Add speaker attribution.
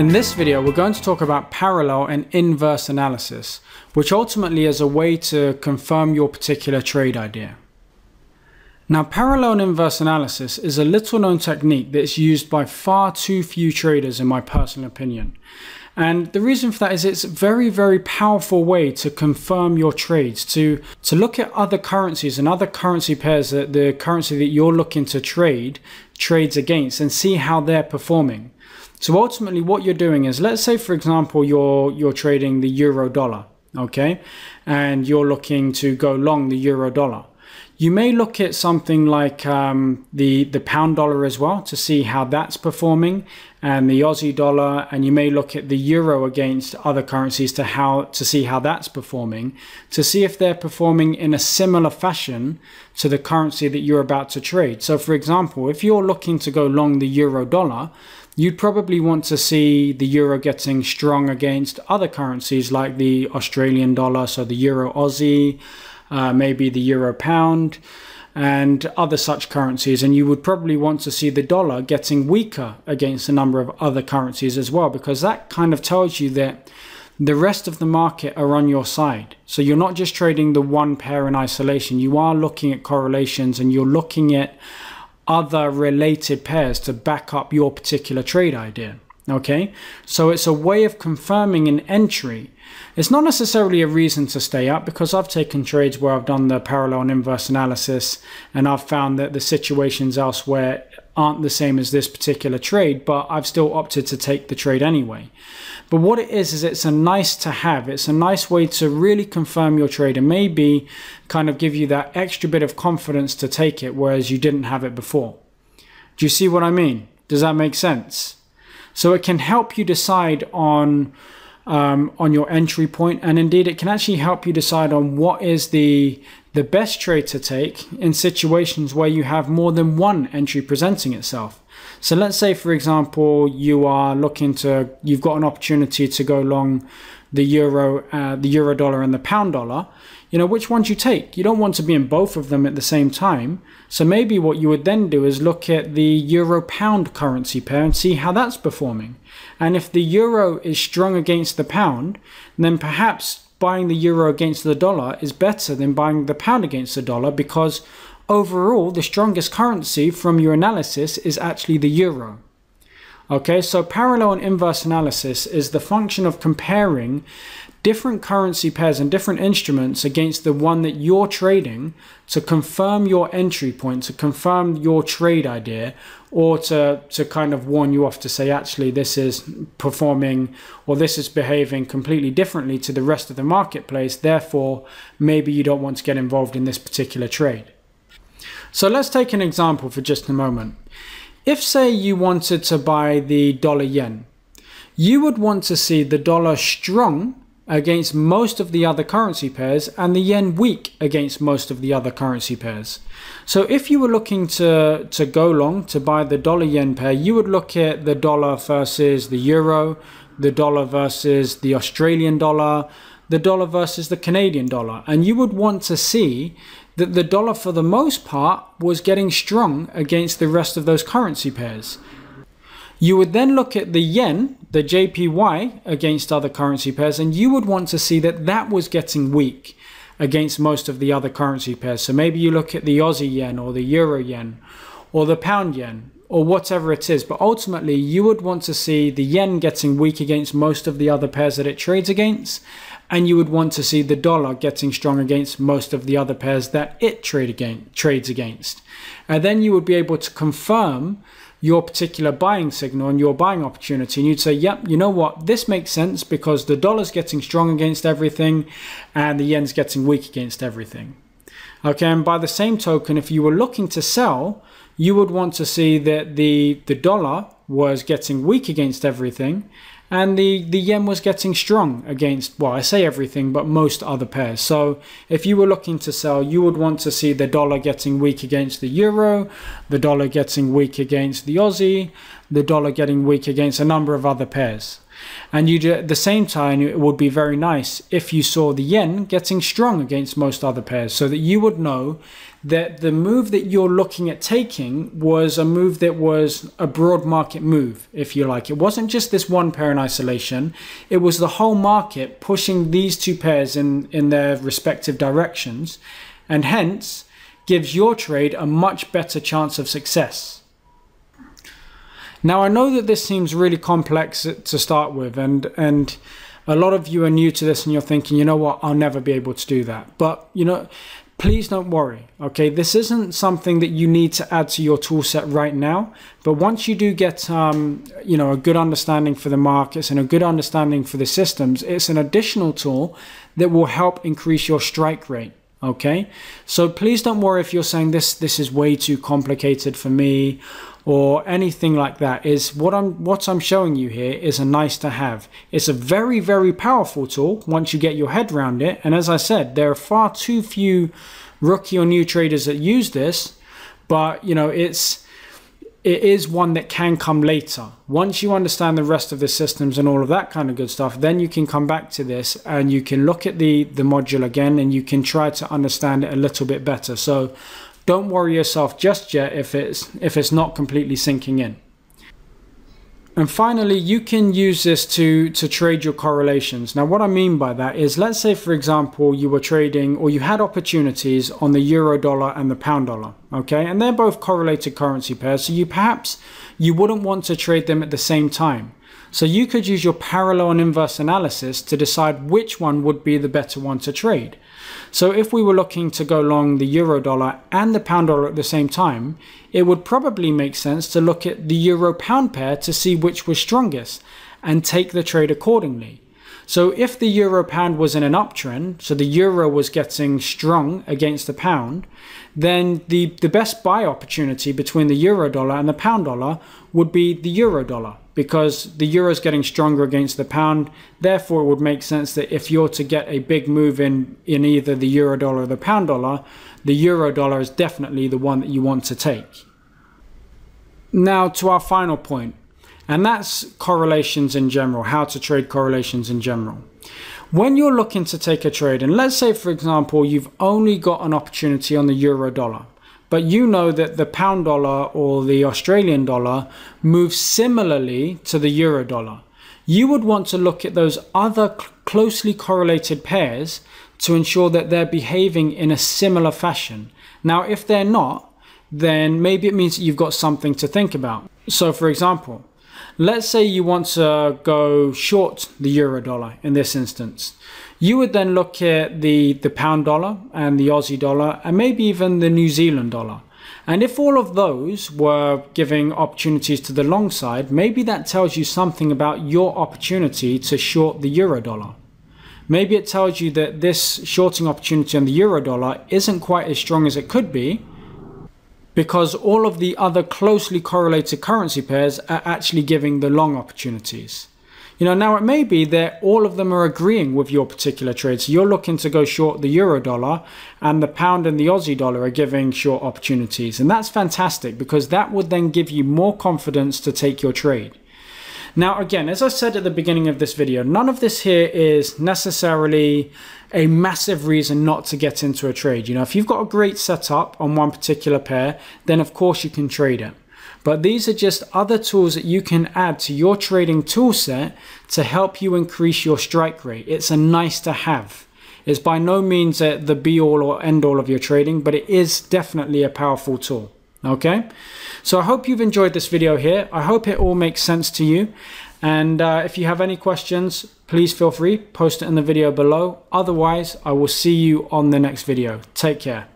Speaker 1: In this video, we're going to talk about parallel and inverse analysis, which ultimately is a way to confirm your particular trade idea. Now, parallel and inverse analysis is a little known technique that's used by far too few traders, in my personal opinion. And the reason for that is it's a very, very powerful way to confirm your trades, to look at other currencies and other currency pairs that the currency that you're looking to trades against, and see how they're performing. So ultimately what you're doing is, let's say for example you're trading the euro dollar, okay, and you're looking to go long the euro dollar. You may look at something like the pound dollar as well to see how that's performing, and the Aussie dollar, and you may look at the euro against other currencies to see how that's performing, to see if they're performing in a similar fashion to the currency that you're about to trade. So for example, if you're looking to go long the euro dollar, you'd probably want to see the euro getting strong against other currencies like the Australian dollar, so the euro Aussie, maybe the euro pound, and other such currencies. And you would probably want to see the dollar getting weaker against a number of other currencies as well, because that kind of tells you that the rest of the market are on your side. So you're not just trading the one pair in isolation, you are looking at correlations, and you're looking at other related pairs to back up your particular trade idea. Okay, so it's a way of confirming an entry. It's not necessarily a reason to stay up, because I've taken trades where I've done the parallel and inverse analysis and I've found that the situations elsewhere aren't the same as this particular trade, but I've still opted to take the trade anyway. But what it is it's a nice to have. It's a nice way to really confirm your trade and maybe kind of give you that extra bit of confidence to take it, whereas you didn't have it before. Do you see what I mean? Does that make sense? So it can help you decide on your entry point, and indeed it can actually help you decide on what is the best trade to take in situations where you have more than one entry presenting itself. So let's say for example you've got an opportunity to go long the euro dollar and the pound dollar. You know, which one do you take? You don't want to be in both of them at the same time. So maybe what you would then do is look at the euro pound currency pair and see how that's performing. And if the euro is strong against the pound, then perhaps buying the euro against the dollar is better than buying the pound against the dollar, because overall the strongest currency from your analysis is actually the euro. Okay, so parallel and inverse analysis is the function of comparing different currency pairs and different instruments against the one that you're trading to confirm your entry point, to confirm your trade idea, or to kind of warn you off to say, actually, this is performing or this is behaving completely differently to the rest of the marketplace. Therefore, maybe you don't want to get involved in this particular trade. So let's take an example for just a moment. If, say, you wanted to buy the dollar yen, you would want to see the dollar strong against most of the other currency pairs and the yen weak against most of the other currency pairs. So if you were looking to go long, to buy the dollar yen pair, you would look at the dollar versus the euro, the dollar versus the Australian dollar, the dollar versus the Canadian dollar, and you would want to see that the dollar for the most part was getting strong against the rest of those currency pairs. You would then look at the yen, the JPY, against other currency pairs, and you would want to see that that was getting weak against most of the other currency pairs. So maybe you look at the Aussie yen or the euro yen or the pound yen or whatever it is, but ultimately you would want to see the yen getting weak against most of the other pairs that it trades against, and you would want to see the dollar getting strong against most of the other pairs that it trades against. And then you would be able to confirm your particular buying signal and your buying opportunity, and you'd say, yep, you know what, this makes sense because the dollar's getting strong against everything and the yen's getting weak against everything. Okay, and by the same token, if you were looking to sell, you would want to see that the dollar was getting weak against everything and the yen was getting strong against, well, I say everything, but most other pairs. So if you were looking to sell, you would want to see the dollar getting weak against the euro, the dollar getting weak against the Aussie, the dollar getting weak against a number of other pairs. And at the same time, it would be very nice if you saw the yen getting strong against most other pairs, so that you would know that the move that you're looking at taking was a move that was a broad market move, if you like. It wasn't just this one pair in isolation. It was the whole market pushing these two pairs in their respective directions, and hence gives your trade a much better chance of success. Now, I know that this seems really complex to start with, and a lot of you are new to this and you're thinking, you know what, I'll never be able to do that. But, you know, please don't worry, okay? This isn't something that you need to add to your tool set right now, but once you do get, you know, a good understanding for the markets and a good understanding for the systems, it's an additional tool that will help increase your strike rate, okay? So please don't worry if you're saying this is way too complicated for me or anything like that. Is what I'm showing you here is a nice to have. It's a very, very powerful tool once you get your head around it. And as I said, there are far too few rookie or new traders that use this, but you know, it is one that can come later. Once you understand the rest of the systems and all of that kind of good stuff, then you can come back to this and you can look at the module again and you can try to understand it a little bit better. So don't worry yourself just yet if it's not completely sinking in. And finally, you can use this to trade your correlations. Now, what I mean by that is, let's say, for example, you were trading or you had opportunities on the euro dollar and the pound dollar, okay? And they're both correlated currency pairs, so perhaps you wouldn't want to trade them at the same time. So you could use your parallel and inverse analysis to decide which one would be the better one to trade. So if we were looking to go long the euro dollar and the pound dollar at the same time, it would probably make sense to look at the euro pound pair to see which was strongest and take the trade accordingly. So if the euro pound was in an uptrend, so the euro was getting strong against the pound, then the best buy opportunity between the euro dollar and the pound dollar would be the euro dollar, because the euro is getting stronger against the pound. Therefore, it would make sense that if you're to get a big move in either the euro dollar or the pound dollar, the euro dollar is definitely the one that you want to take. Now to our final point, and that's correlations in general, how to trade correlations in general. When you're looking to take a trade, and let's say, for example, you've only got an opportunity on the euro dollar, but you know that the pound dollar or the Australian dollar moves similarly to the euro dollar, you would want to look at those other closely correlated pairs to ensure that they're behaving in a similar fashion. Now, if they're not, then maybe it means that you've got something to think about. So for example, let's say you want to go short the euro dollar in this instance. You would then look at the pound dollar and the Aussie dollar and maybe even the New Zealand dollar. And if all of those were giving opportunities to the long side, maybe that tells you something about your opportunity to short the euro dollar. Maybe it tells you that this shorting opportunity on the euro dollar isn't quite as strong as it could be, because all of the other closely correlated currency pairs are actually giving the long opportunities. You know, now it may be that all of them are agreeing with your particular trade. So you're looking to go short the euro dollar and the pound and the Aussie dollar are giving short opportunities. And that's fantastic, because that would then give you more confidence to take your trade. Now, again, as I said at the beginning of this video, none of this here is necessarily a massive reason not to get into a trade. You know, if you've got a great setup on one particular pair, then of course you can trade it. But these are just other tools that you can add to your trading tool set to help you increase your strike rate. It's a nice to have. It's by no means the be all or end all of your trading, but it is definitely a powerful tool. Okay, so I hope you've enjoyed this video here. I hope it all makes sense to you. And if you have any questions, please feel free, post it in the video below. Otherwise, I will see you on the next video. Take care.